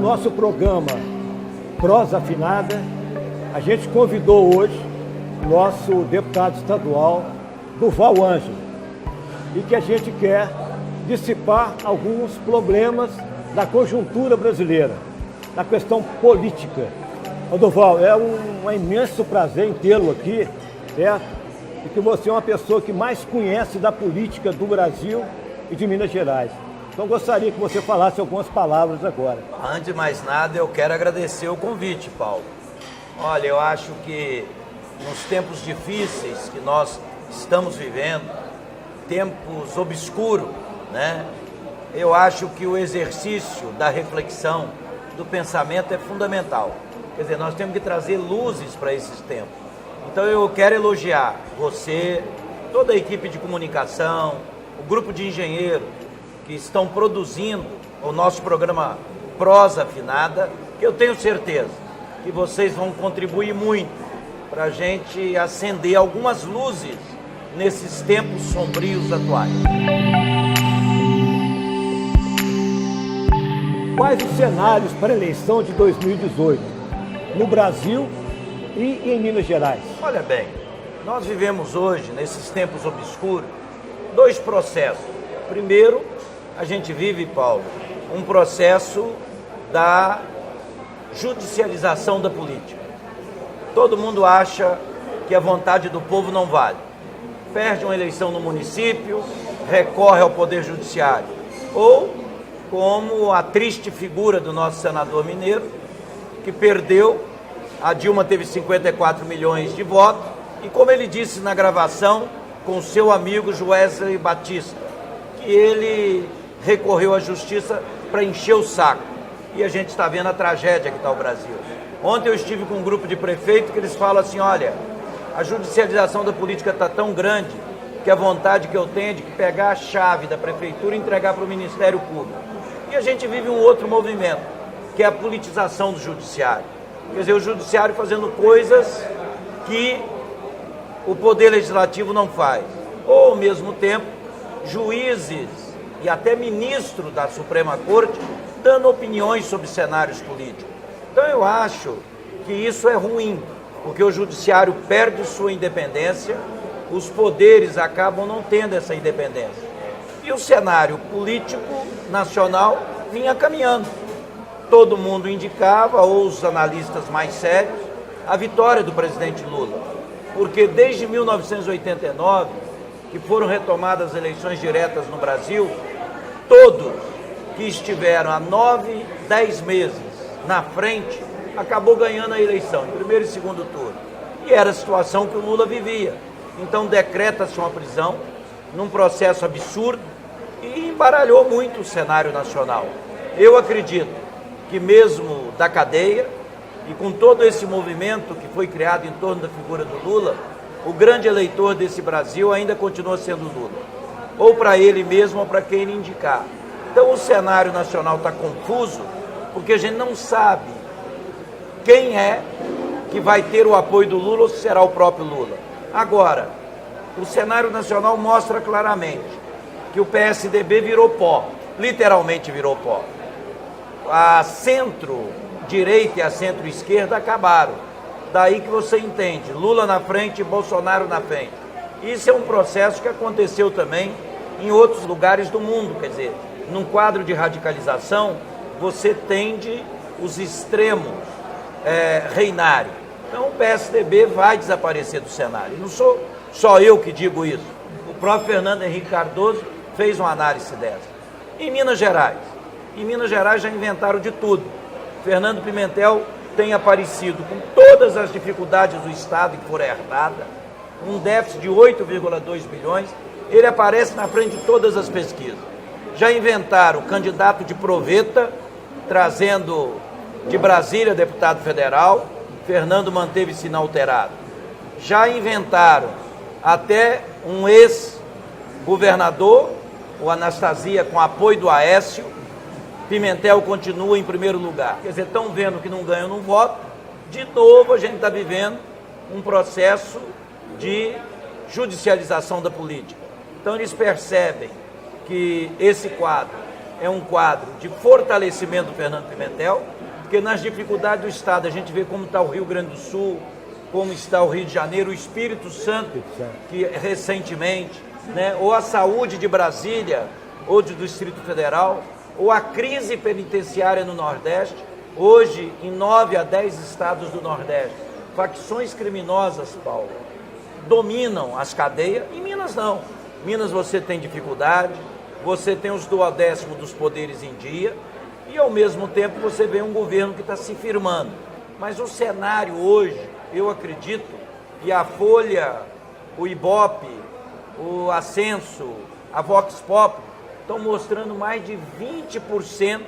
nosso programa Prosa Afinada, a gente convidou hoje o nosso deputado estadual, Durval Ângelo, e que a gente quer dissipar alguns problemas da conjuntura brasileira, da questão política. Ô Durval, é um imenso prazer em tê-lo aqui, certo? E que você é uma pessoa que mais conhece da política do Brasil e de Minas Gerais. Então gostaria que você falasse algumas palavras agora. Antes de mais nada, eu quero agradecer o convite, Paulo. Olha, eu acho que nos tempos difíceis que nós estamos vivendo, tempos obscuros, né? Eu acho que o exercício da reflexão, do pensamento é fundamental. Quer dizer, nós temos que trazer luzes para esses tempos. Então eu quero elogiar você, toda a equipe de comunicação, o grupo de engenheiros que estão produzindo o nosso programa Prosa Afinada, que eu tenho certeza que vocês vão contribuir muito para a gente acender algumas luzes nesses tempos sombrios atuais. Quais os cenários para a eleição de 2018 no Brasil e em Minas Gerais? Olha bem, nós vivemos hoje, nesses tempos obscuros, dois processos. Primeiro, a gente vive, Paulo, um processo da judicialização da política. Todo mundo acha que a vontade do povo não vale. Perde uma eleição no município, recorre ao Poder Judiciário. Ou, como a triste figura do nosso senador mineiro, que perdeu, a Dilma teve 54 milhões de votos, e como ele disse na gravação com seu amigo Wesley Batista, que ele recorreu à justiça para encher o saco. E a gente está vendo a tragédia que está o Brasil. Ontem eu estive com um grupo de prefeitos que eles falam assim, olha, a judicialização da política está tão grande que a vontade que eu tenho é de pegar a chave da prefeitura e entregar para o Ministério Público. E a gente vive um outro movimento, que é a politização do judiciário. Quer dizer, o judiciário fazendo coisas que o Poder Legislativo não faz. Ou, ao mesmo tempo, juízes e até ministro da Suprema Corte dando opiniões sobre cenários políticos. Então eu acho que isso é ruim, porque o judiciário perde sua independência, os poderes acabam não tendo essa independência. E o cenário político nacional vinha caminhando. Todo mundo indicava, ou os analistas mais sérios, a vitória do presidente Lula. Porque desde 1989, que foram retomadas as eleições diretas no Brasil, todos que estiveram há 9, 10 meses na frente, acabou ganhando a eleição, em primeiro e segundo turno. E era a situação que o Lula vivia. Então decreta-se uma prisão, num processo absurdo, e embaralhou muito o cenário nacional. Eu acredito que mesmo da cadeia, e com todo esse movimento que foi criado em torno da figura do Lula, o grande eleitor desse Brasil ainda continua sendo Lula. Ou para ele mesmo, ou para quem ele indicar. Então o cenário nacional está confuso, porque a gente não sabe quem é que vai ter o apoio do Lula ou se será o próprio Lula. Agora, o cenário nacional mostra claramente que o PSDB virou pó, literalmente virou pó. A centro-direita e a centro-esquerda acabaram. Daí que você entende, Lula na frente e Bolsonaro na frente. Isso é um processo que aconteceu também em outros lugares do mundo, quer dizer, num quadro de radicalização, você tende os extremos reinarem. Então o PSDB vai desaparecer do cenário. Não sou só eu que digo isso. O próprio Fernando Henrique Cardoso fez uma análise dessa. Em Minas Gerais já inventaram de tudo. Fernando Pimentel tem aparecido com todas as dificuldades do Estado que foram herdadas, um déficit de 8,2 bilhões, ele aparece na frente de todas as pesquisas. Já inventaram o candidato de proveta, trazendo de Brasília deputado federal, Fernando manteve-se inalterado. Já inventaram até um ex-governador, o Anastasia, com apoio do Aécio, Pimentel continua em primeiro lugar. Quer dizer, estão vendo que não ganham no voto, de novo a gente está vivendo um processo de judicialização da política. Então eles percebem que esse quadro é um quadro de fortalecimento do Fernando Pimentel, porque nas dificuldades do Estado a gente vê como está o Rio Grande do Sul, como está o Rio de Janeiro, o Espírito Santo, que recentemente, né, ou a saúde de Brasília, ou do Distrito Federal, ou a crise penitenciária no Nordeste, hoje em 9 a 10 estados do Nordeste. Facções criminosas, Paulo, dominam as cadeias. Em Minas não. Minas você tem dificuldade, você tem os duodécimos dos poderes em dia e ao mesmo tempo você vê um governo que está se firmando. Mas o cenário hoje, eu acredito, e a Folha, o Ibope, o Ascenso, a Vox Populi estão mostrando mais de 20%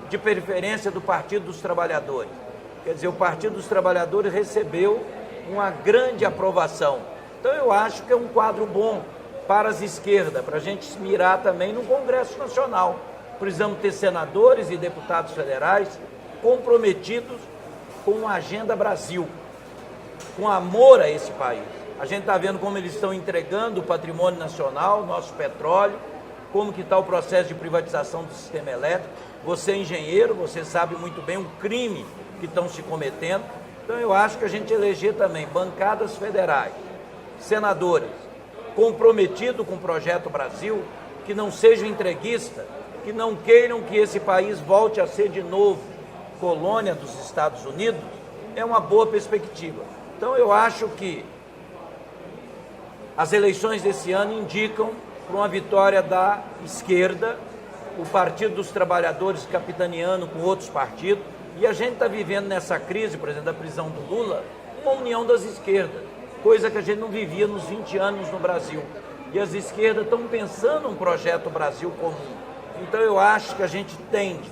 de preferência do Partido dos Trabalhadores. Quer dizer, o Partido dos Trabalhadores recebeu uma grande aprovação. Então eu acho que é um quadro bom para as esquerdas, para a gente mirar também no Congresso Nacional. Precisamos ter senadores e deputados federais comprometidos com a Agenda Brasil, com amor a esse país. A gente está vendo como eles estão entregando o patrimônio nacional, nosso petróleo, como que está o processo de privatização do sistema elétrico. Você é engenheiro, você sabe muito bem o crime que estão se cometendo. Então eu acho que a gente eleger também bancadas federais, senadores comprometidos com o Projeto Brasil, que não sejam entreguistas, que não queiram que esse país volte a ser de novo colônia dos Estados Unidos, é uma boa perspectiva. Então eu acho que as eleições desse ano indicam para uma vitória da esquerda, o Partido dos Trabalhadores capitaneando com outros partidos, e a gente está vivendo nessa crise, por exemplo, da prisão do Lula, uma união das esquerdas, coisa que a gente não vivia nos 20 anos no Brasil. E as esquerdas estão pensando um projeto Brasil comum. Então eu acho que a gente tende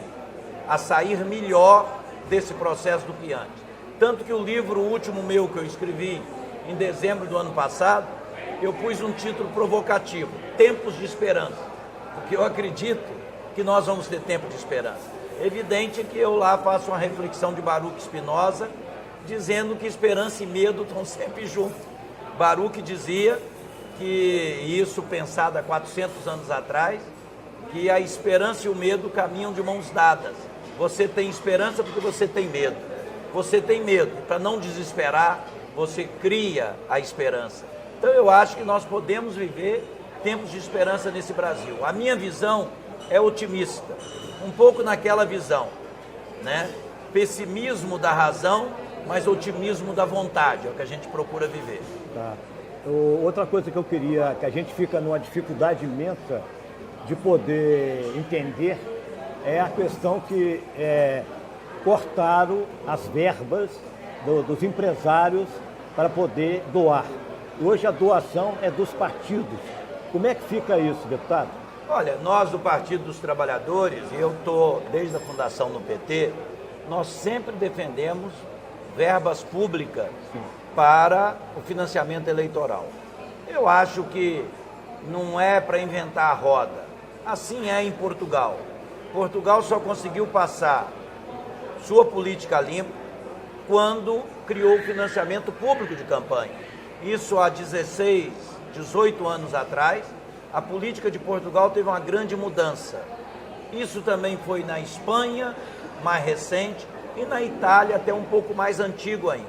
a sair melhor desse processo do que antes. Tanto que o livro último meu que eu escrevi em dezembro do ano passado, eu pus um título provocativo, Tempos de Esperança, porque eu acredito que nós vamos ter tempo de esperança. É evidente que eu lá faço uma reflexão de Baruch Spinoza, dizendo que esperança e medo estão sempre juntos. Baruch dizia que, isso pensado há 400 anos atrás, que a esperança e o medo caminham de mãos dadas. Você tem esperança porque você tem medo. Você tem medo, para não desesperar, você cria a esperança. Então eu acho que nós podemos viver tempos de esperança nesse Brasil. A minha visão é otimista, um pouco naquela visão, né? Pessimismo da razão, mas otimismo da vontade, é o que a gente procura viver. Tá. Outra coisa que eu queria, que a gente fica numa dificuldade imensa de poder entender, é a questão que cortaram as verbas dos empresários para poder doar. Hoje a doação é dos partidos. Como é que fica isso, deputado? Olha, nós do Partido dos Trabalhadores, e eu estou desde a fundação do PT, nós sempre defendemos verbas públicas para o financiamento eleitoral. Eu acho que não é para inventar a roda. Assim é em Portugal. Portugal só conseguiu passar sua política limpa quando criou o financiamento público de campanha. Isso há 16, 18 anos atrás. A política de Portugal teve uma grande mudança. Isso também foi na Espanha, mais recente, e na Itália, até um pouco mais antigo ainda.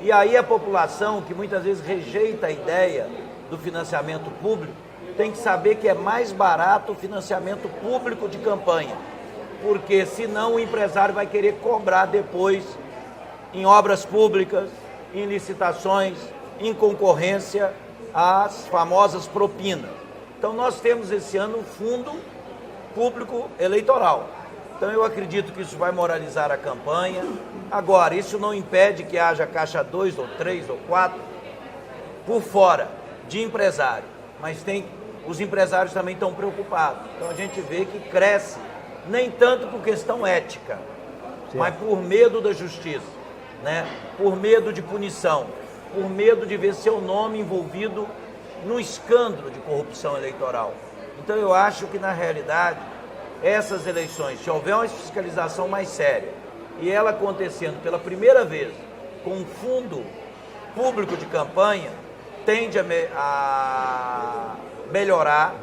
E aí a população, que muitas vezes rejeita a ideia do financiamento público, tem que saber que é mais barato o financiamento público de campanha, porque senão o empresário vai querer cobrar depois em obras públicas, em licitações, em concorrência, as famosas propinas. Então nós temos esse ano um fundo público eleitoral. Então eu acredito que isso vai moralizar a campanha. Agora, isso não impede que haja caixa 2 ou 3 ou 4 por fora de empresário. Mas os empresários também estão preocupados. Então a gente vê que cresce, nem tanto por questão ética, mas por medo da justiça, né? Por medo de punição, por medo de ver seu nome envolvido no escândalo de corrupção eleitoral. Então eu acho que na realidade essas eleições, se houver uma fiscalização mais séria e ela acontecendo pela primeira vez com um fundo público de campanha, tende a melhorar,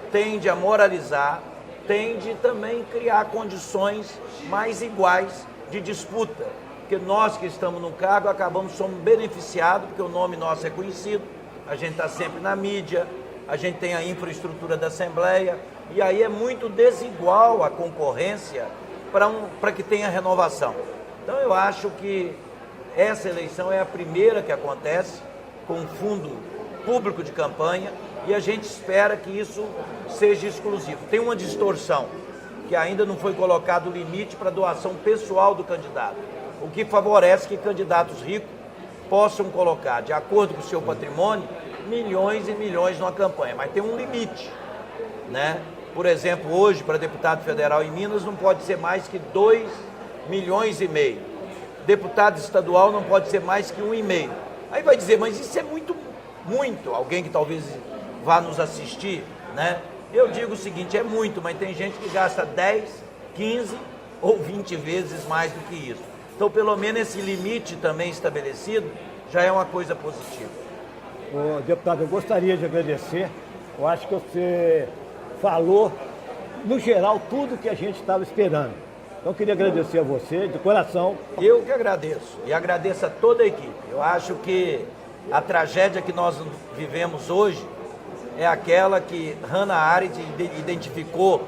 tende a moralizar, tem de também criar condições mais iguais de disputa. Porque nós que estamos no cargo somos beneficiados, porque o nome nosso é conhecido, a gente está sempre na mídia, a gente tem a infraestrutura da Assembleia, e aí é muito desigual a concorrência para que tenha renovação. Então eu acho que essa eleição é a primeira que acontece com um fundo público de campanha e a gente espera que isso seja exclusivo. Tem uma distorção, que ainda não foi colocado o limite para doação pessoal do candidato, o que favorece que candidatos ricos possam colocar, de acordo com o seu patrimônio, milhões e milhões numa campanha, mas tem um limite, né? Por exemplo, hoje, para deputado federal em Minas, não pode ser mais que 2,5 milhões. Deputado estadual não pode ser mais que 1,5. Aí vai dizer, mas isso é muito, muito. Alguém que talvez vá nos assistir, né? Eu digo o seguinte, é muito, mas tem gente que gasta 10, 15 ou 20 vezes mais do que isso. Então, pelo menos esse limite também estabelecido já é uma coisa positiva. Ô, deputado, eu gostaria de agradecer. Eu acho que você falou, no geral, tudo que a gente estava esperando. Então, eu queria agradecer a você, de coração. Eu que agradeço, e agradeço a toda a equipe. Eu acho que a tragédia que nós vivemos hoje é aquela que Hannah Arendt identificou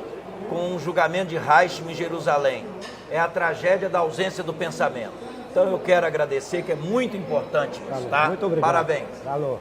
com um julgamento de Reichmann em Jerusalém. É a tragédia da ausência do pensamento. Então, eu quero agradecer, que é muito importante isso, tá? Muito obrigado. Parabéns. Falou.